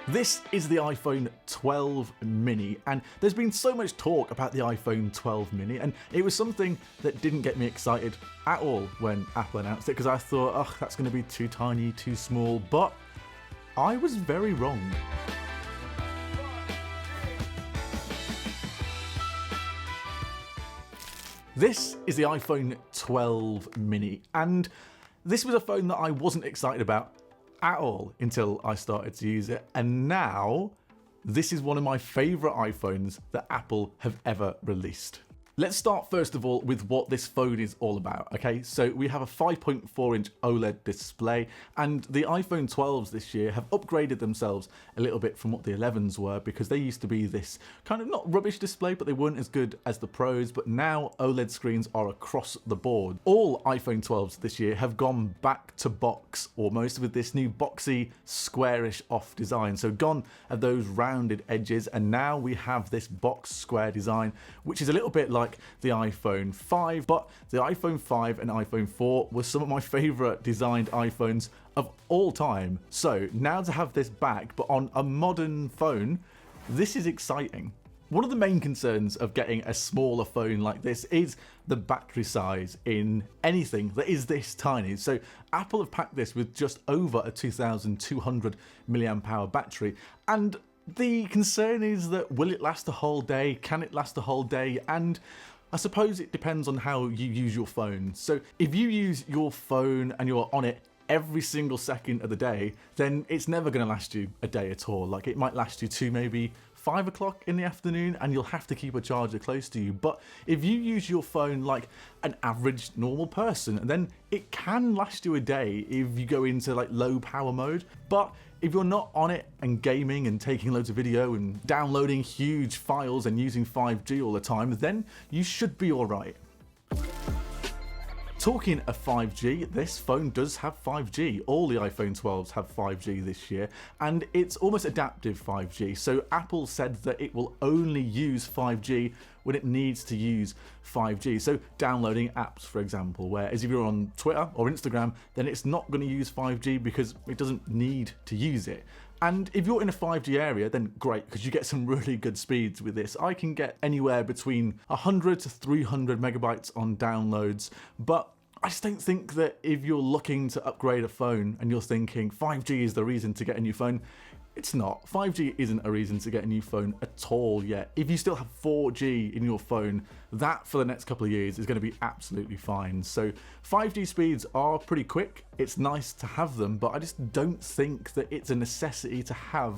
This is the iPhone 12 mini, and there's been so much talk about the iPhone 12 mini, and it was something that didn't get me excited at all when Apple announced it, because I thought, oh, that's going to be too tiny, too small, but I was very wrong. This is the iPhone 12 mini, and this was a phone that I wasn't excited about at all until I started to use it, and now this is one of my favourite iPhones that Apple have ever released. Let's start first of all with what this phone is all about, okay? So we have a 5.4-inch OLED display, and the iPhone 12s this year have upgraded themselves a little bit from what the 11s were, because they used to be this kind of not rubbish display, but they weren't as good as the Pros, but now OLED screens are across the board. All iPhone 12s this year have gone back to box almost, with this new boxy, squarish off design. So gone are those rounded edges, and now we have this box square design, which is a little bit like the iPhone 5, but the iPhone 5 and iPhone 4 were some of my favourite designed iPhones of all time. So now to have this back, but on a modern phone, this is exciting. One of the main concerns of getting a smaller phone like this is the battery size in anything that is this tiny. So Apple have packed this with just over a 2,200 milliamp hour battery, and the concern is that will it last a whole day? Can it last a whole day? And I suppose it depends on how you use your phone. So if you use your phone and you're on it every single second of the day, then it's never going to last you a day at all. Like, it might last you to maybe 5 o'clock in the afternoon, and you'll have to keep a charger close to you. But if you use your phone like an average normal person, then it can last you a day if you go into like low power mode. But if you're not on it and gaming and taking loads of video and downloading huge files and using 5G all the time, then you should be all right. Talking of 5G, this phone does have 5G. All the iPhone 12s have 5G this year, and it's almost adaptive 5G. So Apple said that it will only use 5G when it needs to use 5G. So downloading apps, for example, whereas if you're on Twitter or Instagram, then it's not going to use 5G because it doesn't need to use it. And if you're in a 5G area, then great, because you get some really good speeds with this. I can get anywhere between 100 to 300 megabytes on downloads, but I just don't think that if you're looking to upgrade a phone and you're thinking 5G is the reason to get a new phone, it's not. 5G isn't a reason to get a new phone at all yet. If you still have 4G in your phone, that for the next couple of years is going to be absolutely fine. So 5G speeds are pretty quick. It's nice to have them, but I just don't think that it's a necessity to have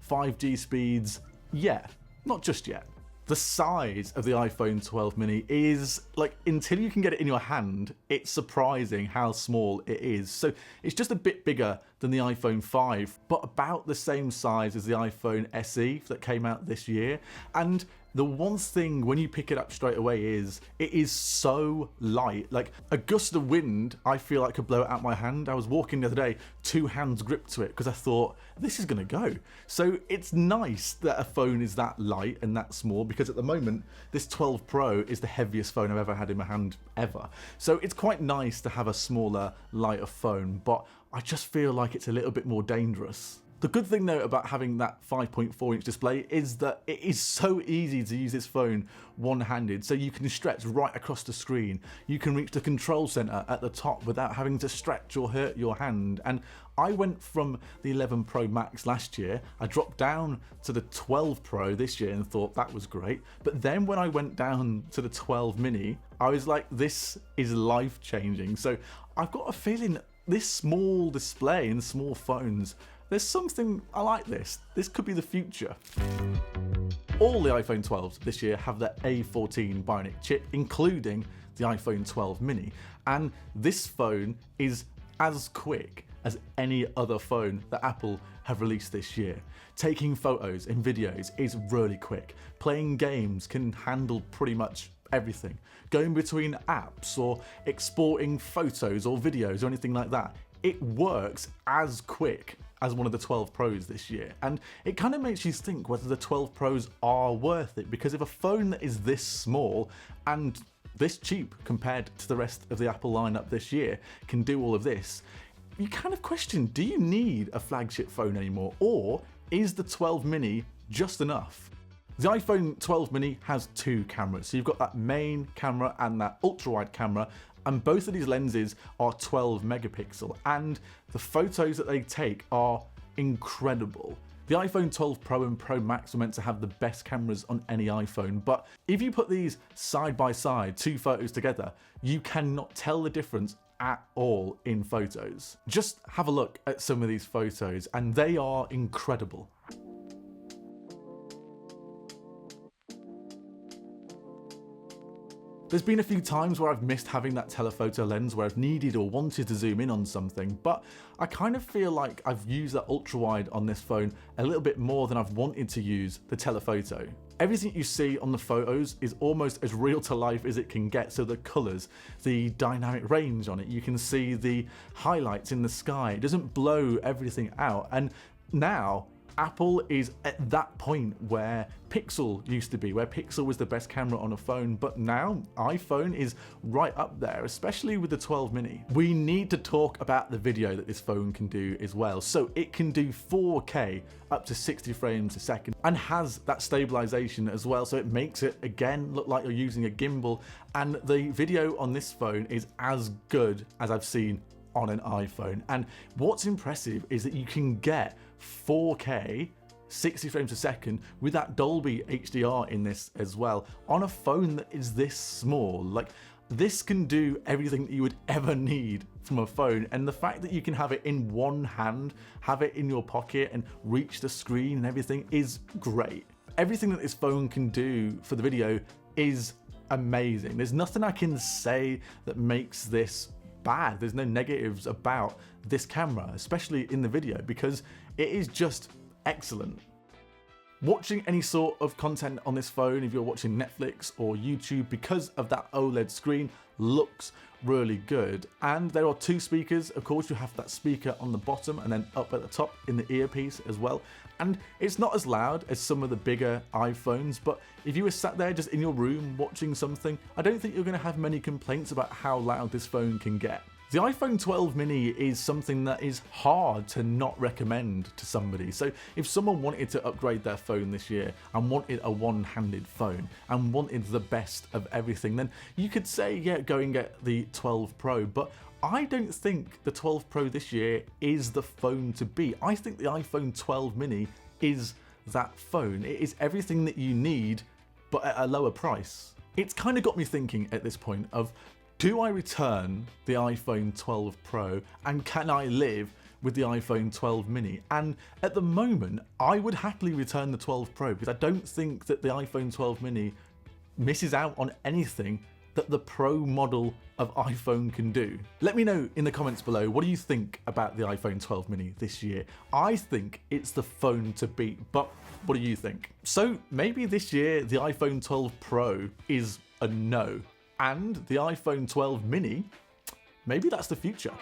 5G speeds yet. Not just yet. The size of the iPhone 12 mini is, like, until you can get it in your hand, it's surprising how small it is. So it's just a bit bigger than the iPhone 5, but about the same size as the iPhone SE that came out this year. And the one thing when you pick it up straight away is it is so light. Like, a gust of wind, I feel like could blow it out my hand. I was walking the other day, 2 hands gripped to it because I thought, this is going to go. So it's nice that a phone is that light and that small, because at the moment, this 12 Pro is the heaviest phone I've ever had in my hand ever. So it's quite nice to have a smaller, lighter phone, but I just feel like it's a little bit more dangerous. The good thing though about having that 5.4-inch display is that it is so easy to use this phone one-handed, so you can stretch right across the screen. You can reach the control center at the top without having to stretch or hurt your hand. And I went from the 11 Pro Max last year, I dropped down to the 12 Pro this year and thought that was great. But then when I went down to the 12 mini, I was like, this is life-changing. So I've got a feeling this small display and small phones, there's something I like this. This could be the future. All the iPhone 12s this year have the A14 Bionic chip, including the iPhone 12 mini. And this phone is as quick as any other phone that Apple have released this year. Taking photos and videos is really quick. Playing games can handle pretty much everything. Going between apps or exporting photos or videos or anything like that, it works as quick as one of the 12 Pros this year. And it kind of makes you think whether the 12 Pros are worth it, because if a phone that is this small and this cheap compared to the rest of the Apple lineup this year can do all of this, you kind of question, do you need a flagship phone anymore? Or is the 12 mini just enough? The iPhone 12 mini has two cameras. So you've got that main camera and that ultra-wide camera, and both of these lenses are 12 megapixel, and the photos that they take are incredible. The iPhone 12 Pro and Pro Max were meant to have the best cameras on any iPhone, but if you put these side by side, two photos together, you cannot tell the difference at all in photos. Just have a look at some of these photos and they are incredible. There's been a few times where I've missed having that telephoto lens where I've needed or wanted to zoom in on something, but I kind of feel like I've used that ultra wide on this phone a little bit more than I've wanted to use the telephoto. Everything you see on the photos is almost as real to life as it can get, so the colours, the dynamic range on it, you can see the highlights in the sky, it doesn't blow everything out, and now Apple is at that point where Pixel used to be, where Pixel was the best camera on a phone, but now iPhone is right up there, especially with the 12 mini. We need to talk about the video that this phone can do as well. So it can do 4K up to 60 frames a second and has that stabilization as well, so it makes it again look like you're using a gimbal, and the video on this phone is as good as I've seen on an iPhone. And what's impressive is that you can get 4K 60 frames a second with that Dolby HDR in this as well on a phone that is this small. Like, this can do everything that you would ever need from a phone, and the fact that you can have it in one hand, have it in your pocket and reach the screen and everything is great. Everything that this phone can do for the video is amazing. There's nothing I can say that makes this bad. There's no negatives about this camera, especially in the video, because it is just excellent. Watching any sort of content on this phone, if you're watching Netflix or YouTube, because of that OLED screen, looks really good. And there are two speakers. Of course, you have that speaker on the bottom and then up at the top in the earpiece as well. And it's not as loud as some of the bigger iPhones, but if you were sat there just in your room watching something, I don't think you're going to have many complaints about how loud this phone can get. The iPhone 12 mini is something that is hard to not recommend to somebody. So if someone wanted to upgrade their phone this year and wanted a one-handed phone and wanted the best of everything, then you could say, yeah, go and get the 12 Pro. But I don't think the 12 Pro this year is the phone to beat. I think the iPhone 12 mini is that phone. It is everything that you need, but at a lower price. It's kind of got me thinking at this point of, do I return the iPhone 12 Pro and can I live with the iPhone 12 mini? And at the moment, I would happily return the 12 Pro because I don't think that the iPhone 12 mini misses out on anything that the Pro model of iPhone can do. Let me know in the comments below, what do you think about the iPhone 12 mini this year? I think it's the phone to beat, but what do you think? So maybe this year the iPhone 12 Pro is a no. And the iPhone 12 mini, maybe that's the future.